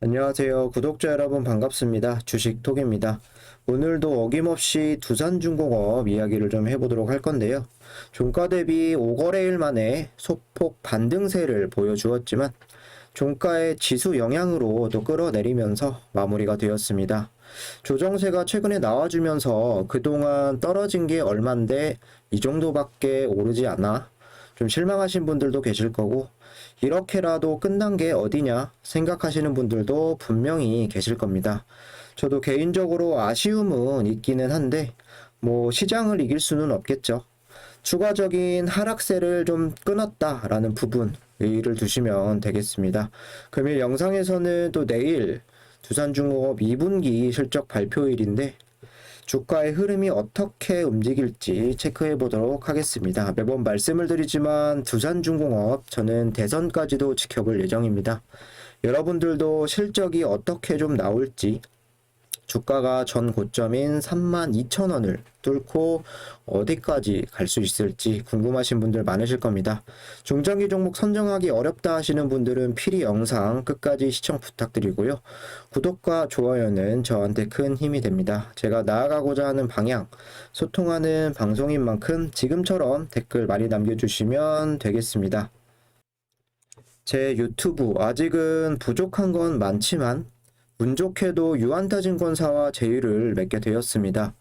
안녕하세요. 구독자 여러분 반갑습니다. 주식톡입니다. 오늘도 어김없이 두산중공업 이야기를 좀 해보도록 할 건데요. 종가 대비 5거래일 만에 소폭 반등세를 보여주었지만 종가의 지수 영향으로 또 끌어내리면서 마무리가 되었습니다. 조정세가 최근에 나와주면서 그동안 떨어진 게 얼만데 이 정도밖에 오르지 않아 좀 실망하신 분들도 계실 거고, 이렇게라도 끝난 게 어디냐 생각하시는 분들도 분명히 계실 겁니다. 저도 개인적으로 아쉬움은 있기는 한데 시장을 이길 수는 없겠죠. 추가적인 하락세를 좀 끊었다라는 부분 의의를 두시면 되겠습니다. 금일 영상에서는 또 내일 두산중공업 2분기 실적 발표일인데 주가의 흐름이 어떻게 움직일지 체크해 보도록 하겠습니다. 매번 말씀을 드리지만 두산중공업 저는 대선까지도 지켜볼 예정입니다. 여러분들도 실적이 어떻게 좀 나올지, 주가가 전 고점인 32,000원을 뚫고 어디까지 갈 수 있을지 궁금하신 분들 많으실 겁니다. 중장기 종목 선정하기 어렵다 하시는 분들은 필히 영상 끝까지 시청 부탁드리고요. 구독과 좋아요는 저한테 큰 힘이 됩니다. 제가 나아가고자 하는 방향, 소통하는 방송인 만큼 지금처럼 댓글 많이 남겨주시면 되겠습니다. 제 유튜브 아직은 부족한 건 많지만 운 좋게도 유안타증권사와 제휴를 맺게 되었습니다.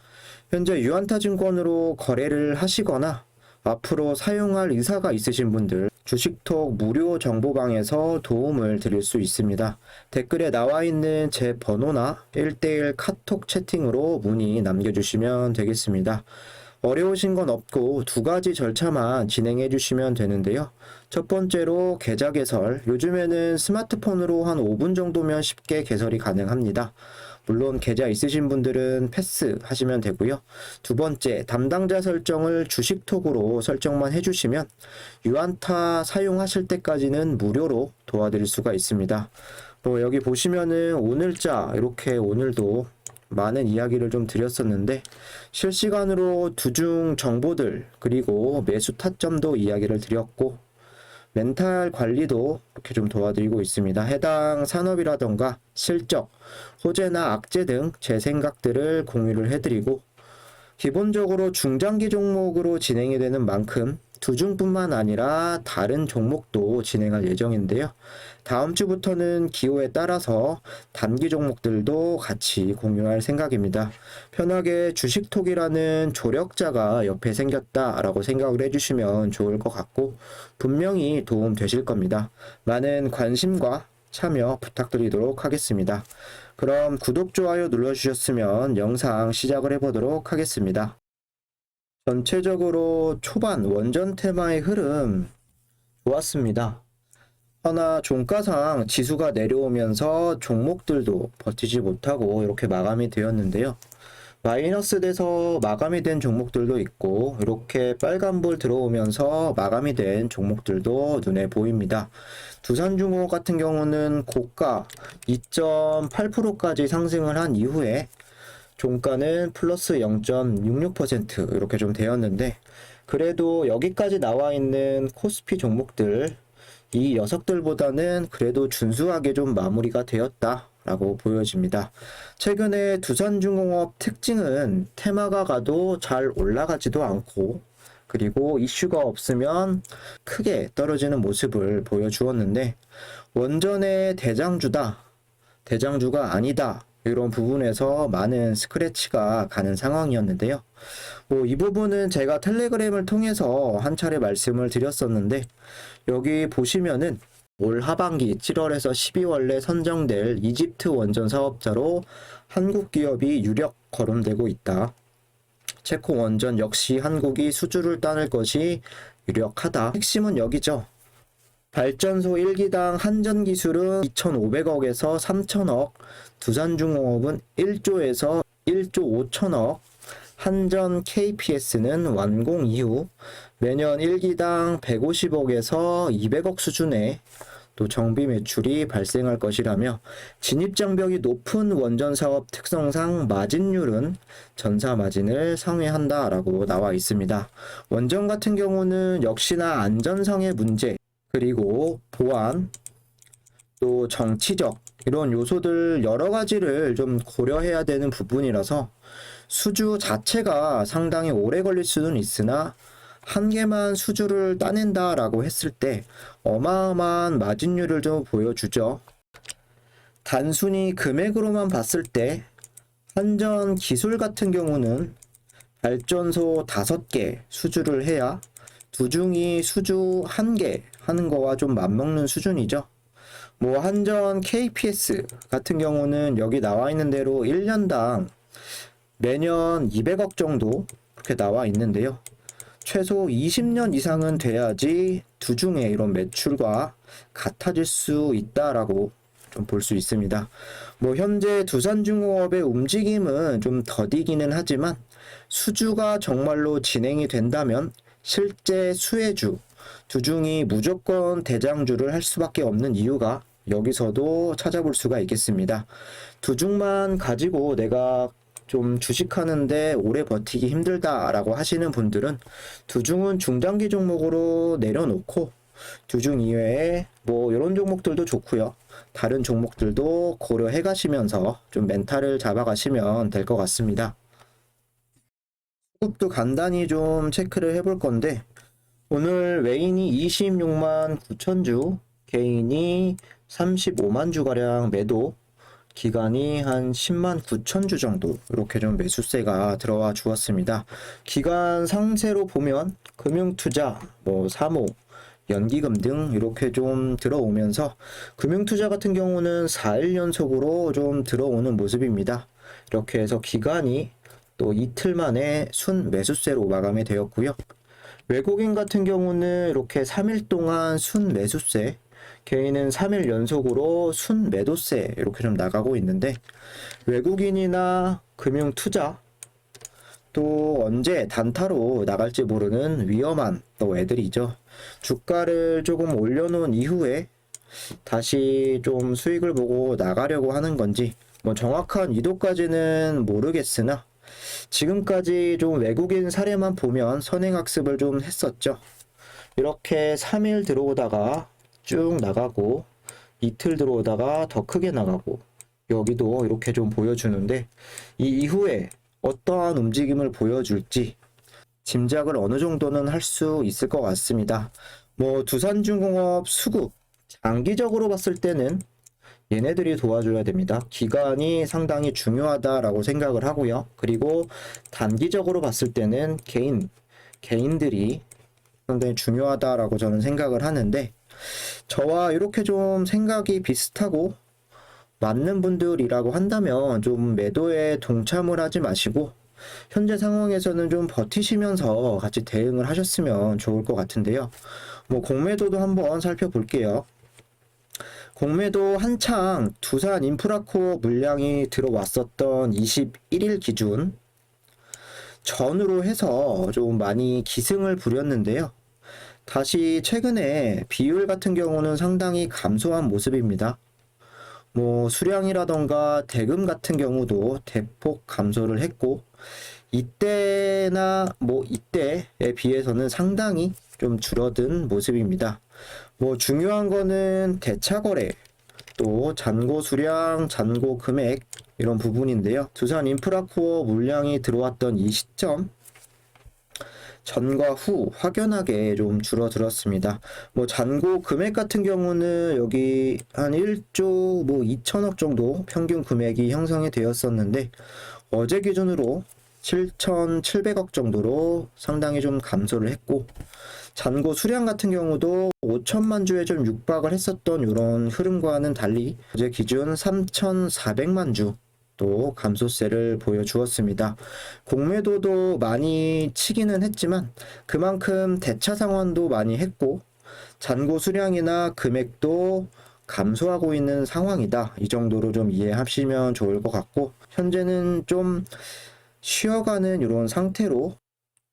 현재 유안타증권으로 거래를 하시거나 앞으로 사용할 의사가 있으신 분들 주식톡 무료 정보방에서 도움을 드릴 수 있습니다. 댓글에 나와 있는 제 번호나 1:1 카톡 채팅으로 문의 남겨주시면 되겠습니다. 어려우신 건 없고 두 가지 절차만 진행해 주시면 되는데요. 첫 번째로 계좌 개설, 요즘에는 스마트폰으로 한 5분 정도면 쉽게 개설이 가능합니다. 물론 계좌 있으신 분들은 패스 하시면 되고요. 두 번째, 담당자 설정을 주식톡으로 설정만 해주시면 유안타 사용하실 때까지는 무료로 도와드릴 수가 있습니다. 여기 보시면은 오늘자 이렇게 오늘도 많은 이야기를 좀 드렸었는데 실시간으로 두중 정보들 그리고 매수 타점도 이야기를 드렸고 멘탈 관리도 이렇게 좀 도와드리고 있습니다. 해당 산업이라던가 실적, 호재나 악재 등 제 생각들을 공유를 해드리고 기본적으로 중장기 종목으로 진행이 되는 만큼 두중뿐만 아니라 다른 종목도 진행할 예정인데요. 다음 주부터는 기호에 따라서 단기 종목들도 같이 공유할 생각입니다. 편하게 주식톡이라는 조력자가 옆에 생겼다라고 생각을 해주시면 좋을 것 같고 분명히 도움 되실 겁니다. 많은 관심과 참여 부탁드리도록 하겠습니다. 그럼 구독, 좋아요 눌러주셨으면 영상 시작을 해보도록 하겠습니다. 전체적으로 초반 원전 테마의 흐름 좋았습니다. 하나 종가상 지수가 내려오면서 종목들도 버티지 못하고 이렇게 마감이 되었는데요. 마이너스 돼서 마감이 된 종목들도 있고 이렇게 빨간불 들어오면서 마감이 된 종목들도 눈에 보입니다. 두산중공업 같은 경우는 고가 2.8%까지 상승을 한 이후에 종가는 플러스 0.66% 이렇게 좀 되었는데 그래도 여기까지 나와 있는 코스피 종목들 이 녀석들보다는 그래도 준수하게 좀 마무리가 되었다 라고 보여집니다. 최근에 두산중공업 특징은 테마가 가도 잘 올라가지도 않고 그리고 이슈가 없으면 크게 떨어지는 모습을 보여주었는데 원전의 대장주다, 대장주가 아니다 이런 부분에서 많은 스크래치가 가는 상황이었는데요. 이 부분은 제가 텔레그램을 통해서 한 차례 말씀을 드렸었는데 여기 보시면은 올 하반기 7월에서 12월에 선정될 이집트 원전 사업자로 한국 기업이 유력 거론되고 있다. 체코 원전 역시 한국이 수주를 따낼 것이 유력하다. 핵심은 여기죠. 발전소 1기당 한전 기술은 2,500억에서 3,000억, 두산중공업은 1조에서 1조 5천억, 한전 KPS는 완공 이후 매년 1기당 150억에서 200억 수준의 또 정비 매출이 발생할 것이라며 진입장벽이 높은 원전 사업 특성상 마진율은 전사 마진을 상회한다라고 나와 있습니다. 원전 같은 경우는 역시나 안전성의 문제 그리고 보안 또 정치적 이런 요소들 여러 가지를 좀 고려해야 되는 부분이라서 수주 자체가 상당히 오래 걸릴 수는 있으나 한 개만 수주를 따낸다라고 했을 때 어마어마한 마진율을 좀 보여주죠. 단순히 금액으로만 봤을 때 한전 기술 같은 경우는 발전소 5개 수주를 해야 두중이 수주 1개 하는 거와 좀 맞먹는 수준이죠. 뭐 한전 KPS 같은 경우는 여기 나와 있는 대로 1년당 매년 200억 정도 그렇게 나와 있는데요. 최소 20년 이상은 돼야지 두중의 이런 매출과 같아질 수 있다라고 좀 볼 수 있습니다. 뭐 현재 두산중공업의 움직임은 좀 더디기는 하지만 수주가 정말로 진행이 된다면 실제 수혜주 두중이 무조건 대장주를 할 수밖에 없는 이유가 여기서도 찾아볼 수가 있겠습니다. 두중만 가지고 내가 좀 주식하는데 오래 버티기 힘들다라고 하시는 분들은 두중은 중장기 종목으로 내려놓고 두중 이외에 뭐 이런 종목들도 좋고요. 다른 종목들도 고려해 가시면서 좀 멘탈을 잡아 가시면 될 것 같습니다. 수급도 간단히 좀 체크를 해볼 건데 오늘 외인이 26만 9천 주, 개인이 35만 주가량 매도, 기간이 한 10만 9천 주 정도 이렇게 좀 매수세가 들어와 주었습니다. 기간 상세로 보면 금융투자, 뭐 사모, 연기금 등 이렇게 좀 들어오면서 금융투자 같은 경우는 4일 연속으로 좀 들어오는 모습입니다. 이렇게 해서 기간이 또 이틀 만에 순 매수세로 마감이 되었고요. 외국인 같은 경우는 이렇게 3일 동안 순 매수세, 개인은 3일 연속으로 순 매도세 이렇게 좀 나가고 있는데 외국인이나 금융투자 또 언제 단타로 나갈지 모르는 위험한 또 애들이죠. 주가를 조금 올려놓은 이후에 다시 좀 수익을 보고 나가려고 하는 건지 뭐 정확한 의도까지는 모르겠으나 지금까지 좀 외국인 사례만 보면 선행학습을 좀 했었죠. 이렇게 3일 들어오다가 쭉 나가고 이틀 들어오다가 더 크게 나가고 여기도 이렇게 좀 보여주는데 이 이후에 어떠한 움직임을 보여줄지 짐작을 어느 정도는 할 수 있을 것 같습니다. 뭐 두산중공업 수급 장기적으로 봤을 때는 얘네들이 도와줘야 됩니다. 기간이 상당히 중요하다라고 생각을 하고요. 그리고 단기적으로 봤을 때는 개인들이 상당히 중요하다라고 저는 생각을 하는데 저와 이렇게 좀 생각이 비슷하고 맞는 분들이라고 한다면 좀 매도에 동참을 하지 마시고 현재 상황에서는 좀 버티시면서 같이 대응을 하셨으면 좋을 것 같은데요. 뭐 공매도도 한번 살펴볼게요. 공매도 한창 두산 인프라코어 물량이 들어왔었던 21일 기준 전후로 해서 좀 많이 기승을 부렸는데요. 다시 최근에 비율 같은 경우는 상당히 감소한 모습입니다. 뭐 수량이라던가 대금 같은 경우도 대폭 감소를 했고 이때나 뭐 이때에 비해서는 상당히 좀 줄어든 모습입니다. 뭐 중요한 거는 대차 거래 또 잔고 수량, 잔고 금액 이런 부분인데요. 두산 인프라코어 물량이 들어왔던 이 시점 전과 후 확연하게 좀 줄어들었습니다. 뭐 잔고 금액 같은 경우는 여기 한 1조 뭐 2천억 정도 평균 금액이 형성이 되었었는데 어제 기준으로 7,700억 정도로 상당히 좀 감소를 했고 잔고 수량 같은 경우도 5천만 주에 좀 육박을 했었던 이런 흐름과는 달리 어제 기준 3,400만 주 또 감소세를 보여주었습니다. 공매도도 많이 치기는 했지만 그만큼 대차 상환도 많이 했고 잔고 수량이나 금액도 감소하고 있는 상황이다. 이 정도로 좀 이해하시면 좋을 것 같고 현재는 좀 쉬어가는 이런 상태로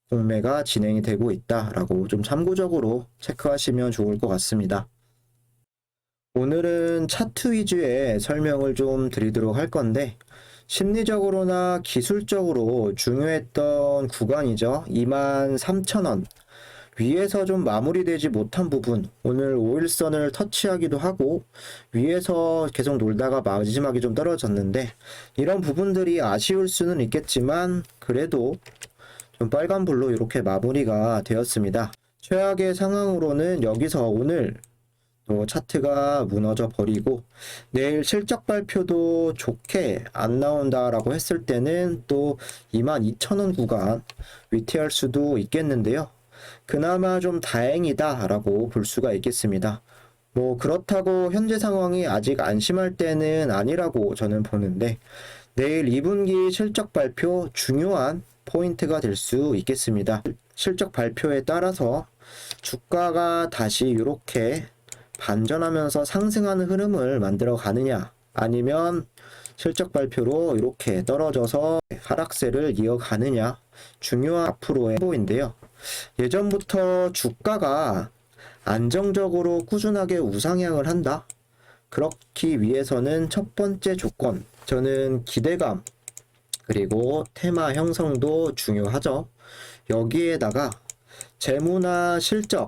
공매가 진행이 되고 있다라고 좀 참고적으로 체크하시면 좋을 것 같습니다. 오늘은 차트 위주의 설명을 좀 드리도록 할 건데 심리적으로나 기술적으로 중요했던 구간이죠. 23,000원 위에서 좀 마무리되지 못한 부분, 오늘 5일선을 터치하기도 하고 위에서 계속 놀다가 마지막에 좀 떨어졌는데, 이런 부분들이 아쉬울 수는 있겠지만 그래도 좀 빨간불로 이렇게 마무리가 되었습니다. 최악의 상황으로는 여기서 오늘 또 차트가 무너져 버리고 내일 실적 발표도 좋게 안 나온다라고 했을 때는 또 22,000원 구간 위태할 수도 있겠는데요. 그나마 좀 다행이다라고 볼 수가 있겠습니다. 뭐 그렇다고 현재 상황이 아직 안심할 때는 아니라고 저는 보는데, 내일 2분기 실적 발표 중요한 포인트가 될 수 있겠습니다. 실적 발표에 따라서 주가가 다시 이렇게 반전하면서 상승하는 흐름을 만들어 가느냐, 아니면 실적 발표로 이렇게 떨어져서 하락세를 이어가느냐, 중요한 앞으로의 행보인데요. 예전부터 주가가 안정적으로 꾸준하게 우상향을 한다, 그렇기 위해서는 첫 번째 조건, 저는 기대감 그리고 테마 형성도 중요하죠. 여기에다가 재무나 실적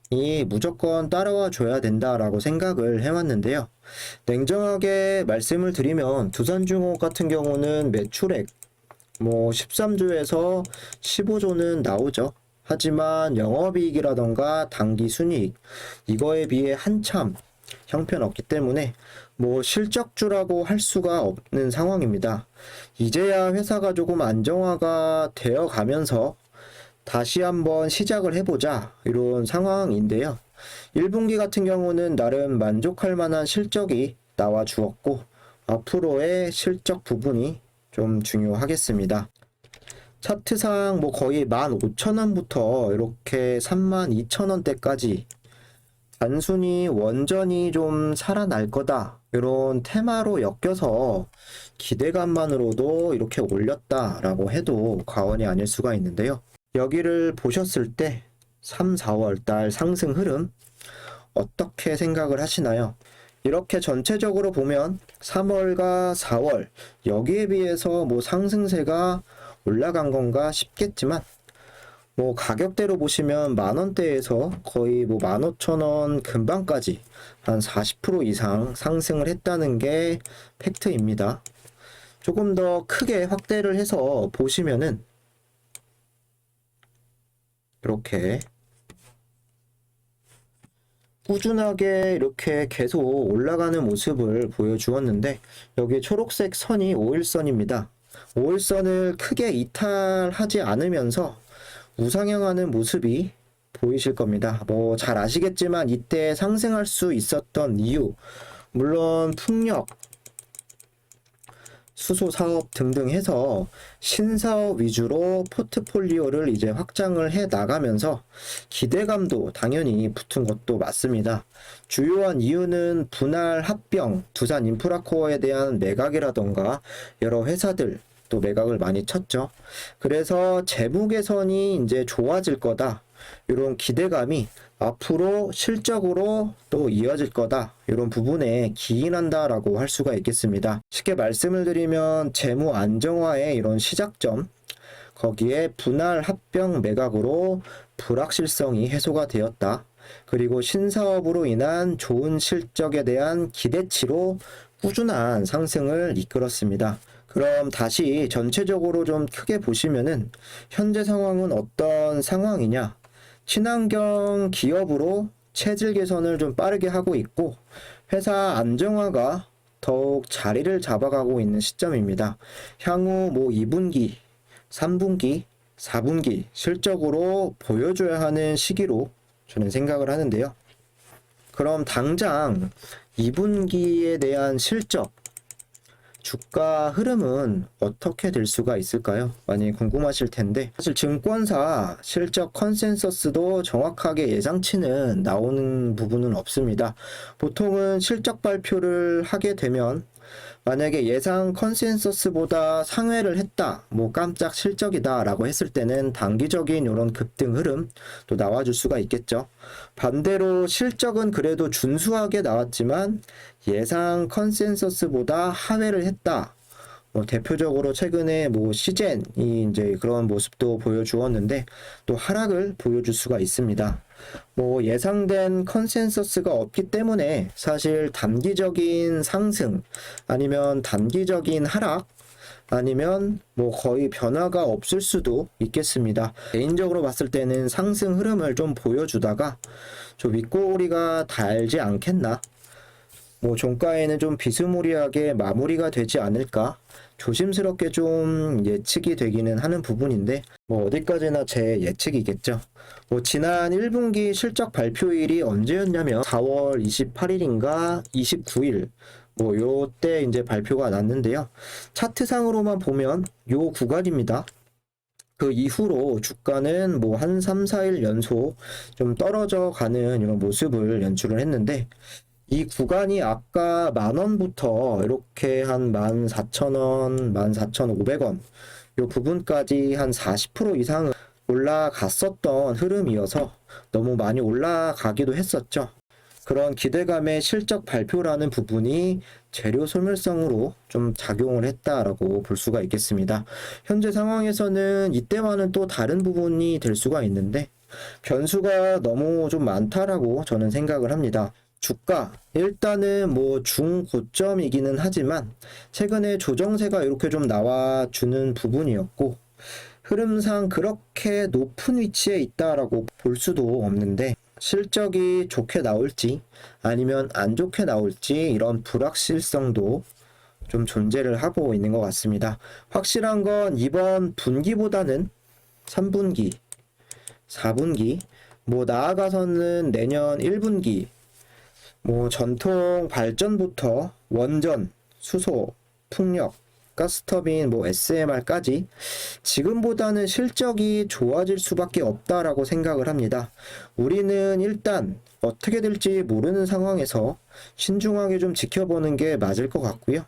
이 무조건 따라와 줘야 된다라고 생각을 해왔는데요. 냉정하게 말씀을 드리면 두산중업 같은 경우는 매출액 13조에서 15조는 나오죠. 하지만 영업이익이라던가 당기순이익 이거에 비해 한참 형편없기 때문에 실적주라고 할 수가 없는 상황입니다. 이제야 회사가 조금 안정화가 되어 가면서 다시 한번 시작을 해보자, 이런 상황인데요. 1분기 같은 경우는 나름 만족할 만한 실적이 나와 주었고 앞으로의 실적 부분이 좀 중요하겠습니다. 차트상 거의 15,000원부터 이렇게 32,000원대까지 단순히 원전이 좀 살아날 거다, 이런 테마로 엮여서 기대감만으로도 이렇게 올렸다라고 해도 과언이 아닐 수가 있는데요. 여기를 보셨을 때 3, 4월 달 상승 흐름 어떻게 생각을 하시나요? 이렇게 전체적으로 보면 3월과 4월 여기에 비해서 상승세가 올라간 건가 싶겠지만 가격대로 보시면 만원대에서 거의 15,000원 근방까지 한 40% 이상 상승을 했다는 게 팩트입니다. 조금 더 크게 확대를 해서 보시면은 이렇게 꾸준하게 이렇게 계속 올라가는 모습을 보여주었는데, 여기 초록색 선이 5일선입니다. 5일선을 크게 이탈하지 않으면서 우상향하는 모습이 보이실 겁니다. 잘 아시겠지만 이때 상승할 수 있었던 이유, 물론 풍력, 수소 사업 등등 해서 신사업 위주로 포트폴리오를 이제 확장을 해 나가면서 기대감도 당연히 붙은 것도 맞습니다. 주요한 이유는 분할 합병, 두산 인프라코어에 대한 매각이라던가 여러 회사들 또 매각을 많이 쳤죠. 그래서 재무 개선이 이제 좋아질 거다, 이런 기대감이 앞으로 실적으로 또 이어질 거다, 이런 부분에 기인한다라고 할 수가 있겠습니다. 쉽게 말씀을 드리면 재무 안정화의 이런 시작점, 거기에 분할 합병 매각으로 불확실성이 해소가 되었다. 그리고 신사업으로 인한 좋은 실적에 대한 기대치로 꾸준한 상승을 이끌었습니다. 그럼 다시 전체적으로 좀 크게 보시면은 현재 상황은 어떤 상황이냐? 친환경 기업으로 체질 개선을 좀 빠르게 하고 있고 회사 안정화가 더욱 자리를 잡아가고 있는 시점입니다. 향후 2분기, 3분기, 4분기 실적으로 보여줘야 하는 시기로 저는 생각을 하는데요. 그럼 당장 2분기에 대한 실적, 주가 흐름은 어떻게 될 수가 있을까요? 많이 궁금하실 텐데, 사실 증권사 실적 컨센서스도 정확하게 예상치는 나오는 부분은 없습니다. 보통은 실적 발표를 하게 되면 만약에 예상 컨센서스보다 상회를 했다, 깜짝 실적이다 라고 했을 때는 단기적인 이런 급등 흐름 또 나와줄 수가 있겠죠. 반대로 실적은 그래도 준수하게 나왔지만 예상 컨센서스보다 하회를 했다, 대표적으로 최근에 시젠이 이제 그런 모습도 보여주었는데 또 하락을 보여줄 수가 있습니다. 예상된 컨센서스가 없기 때문에 사실 단기적인 상승 아니면 단기적인 하락 아니면 거의 변화가 없을 수도 있겠습니다. 개인적으로 봤을 때는 상승 흐름을 좀 보여주다가 좀 윗꼬리가 달지 않겠나? 종가에는 좀 비스무리하게 마무리가 되지 않을까? 조심스럽게 좀 예측이 되기는 하는 부분인데 어디까지나 제 예측이겠죠. 지난 1분기 실적 발표일이 언제였냐면 4월 28일인가 29일 요때 이제 발표가 났는데요. 차트상으로만 보면 요 구간입니다. 그 이후로 주가는 한 3, 4일 연속 좀 떨어져 가는 이런 모습을 연출을 했는데 이 구간이 아까 10,000원부터 이렇게 한 14,000원, 14,500원 요 부분까지 한 40% 이상은 올라갔었던 흐름이어서 너무 많이 올라가기도 했었죠. 그런 기대감의 실적 발표라는 부분이 재료 소멸성으로 좀 작용을 했다라고 볼 수가 있겠습니다. 현재 상황에서는 이때와는 또 다른 부분이 될 수가 있는데 변수가 너무 좀 많다라고 저는 생각을 합니다. 주가 일단은 중고점이기는 하지만 최근에 조정세가 이렇게 좀 나와주는 부분이었고 흐름상 그렇게 높은 위치에 있다라고 볼 수도 없는데 실적이 좋게 나올지 아니면 안 좋게 나올지 이런 불확실성도 좀 존재를 하고 있는 것 같습니다. 확실한 건 이번 분기보다는 3분기, 4분기, 나아가서는 내년 1분기 전통 발전부터 원전, 수소, 풍력, 가스터빈, SMR까지 지금보다는 실적이 좋아질 수밖에 없다라고 생각을 합니다. 우리는 일단 어떻게 될지 모르는 상황에서 신중하게 좀 지켜보는 게 맞을 것 같고요.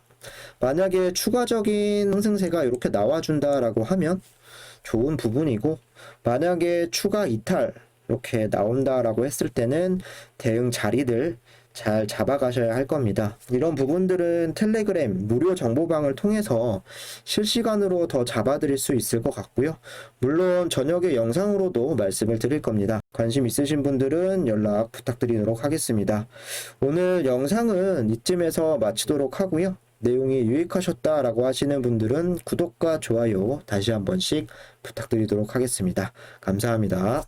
만약에 추가적인 상승세가 이렇게 나와준다라고 하면 좋은 부분이고 만약에 추가 이탈 이렇게 나온다라고 했을 때는 대응 자리들 잘 잡아가셔야 할 겁니다. 이런 부분들은 텔레그램 무료 정보방을 통해서 실시간으로 더 잡아드릴 수 있을 것 같고요. 물론 저녁에 영상으로도 말씀을 드릴 겁니다. 관심 있으신 분들은 연락 부탁드리도록 하겠습니다. 오늘 영상은 이쯤에서 마치도록 하고요. 내용이 유익하셨다라고 하시는 분들은 구독과 좋아요 다시 한 번씩 부탁드리도록 하겠습니다. 감사합니다.